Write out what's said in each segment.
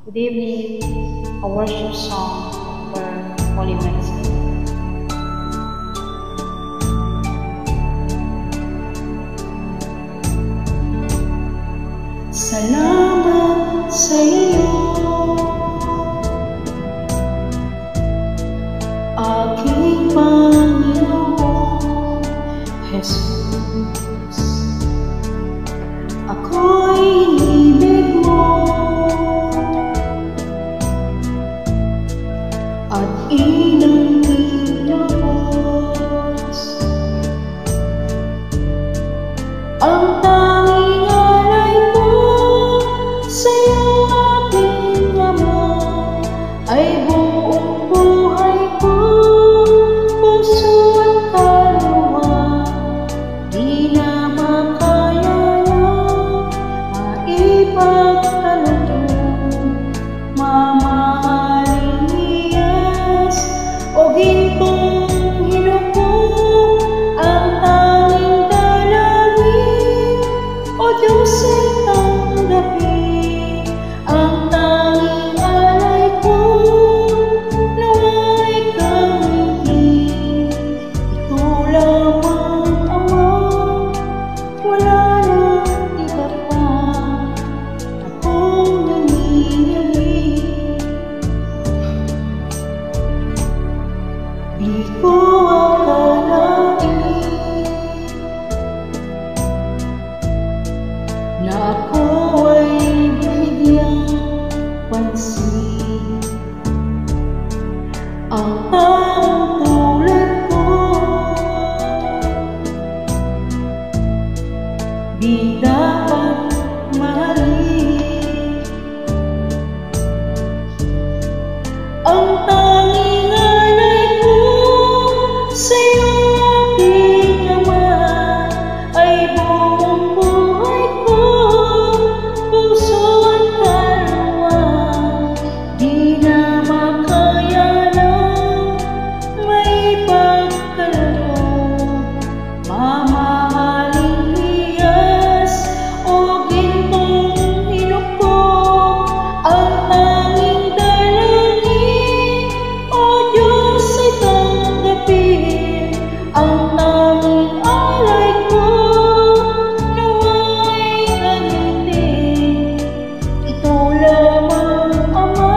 Good evening, a worship song for Holy Wednesday. Salamat sa iyo, aking Panginoon Jesus. Ako'y inibig mo at inanggit lubos. Ang tanging alay ko sa'yo, aking Ama, ay buong buhay ko, puso at kaluluwa. Di na makaya na maipagkaloob, mamahaling hiyas o gintong hinukog. Ang tanging dalangin, O Diyos, ay tanggapin. Ang tanging alay ko, nawa'y gamitin. Ito lamang, Ama, wala nang iba pa. Akong nanginginig, di ko akalain na ako ay binigyang pansin. Ang taong tulad ko, di dapat mahalin. Ang tanging alay ko sa'yo, aking Ama, ay buong buhay ko, puso at kaluluwa. Di na makaya na maipagkaloob, mamahaling hiyas o gintong hinukog. Ang tanging dalangin, O Diyos, ay tanggapin. Ang tanging alay ko, nawa'y gamitin. Ito lamang, Ama,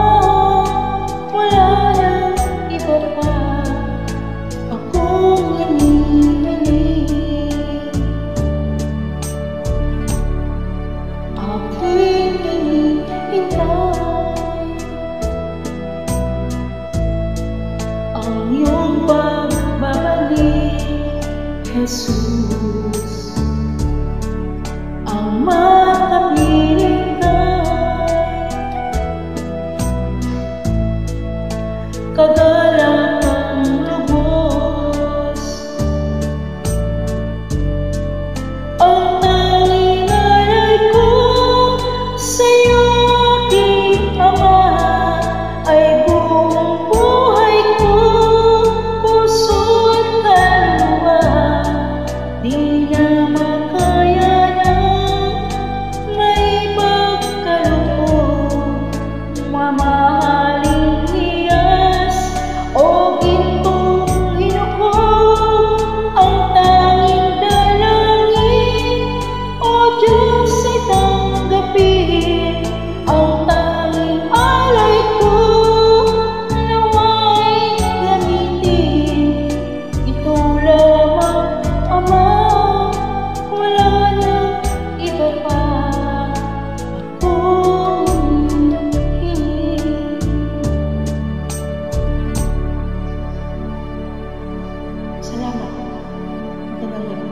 wala nang iba pa. Akong nanginginig, aking hinihintay ang iyong pagbabalik, Jesus. Ang makapiling kagalatang lubos. Ang tanging alay ko sa'yo, aking Ama, ay buong buhay ko, puso at kaluluwa. Di na makaya na maipagkaloob, mamahaling hiyas o gintong hinukog. Ang tanging dalangin, O Diyos, ay tanggapin. Ang tanging alay ko, nawa'y gamitin. Ito lamang, Ama, wala nang iba pa. Akong hinihiling. Salamat. Magandang gabi.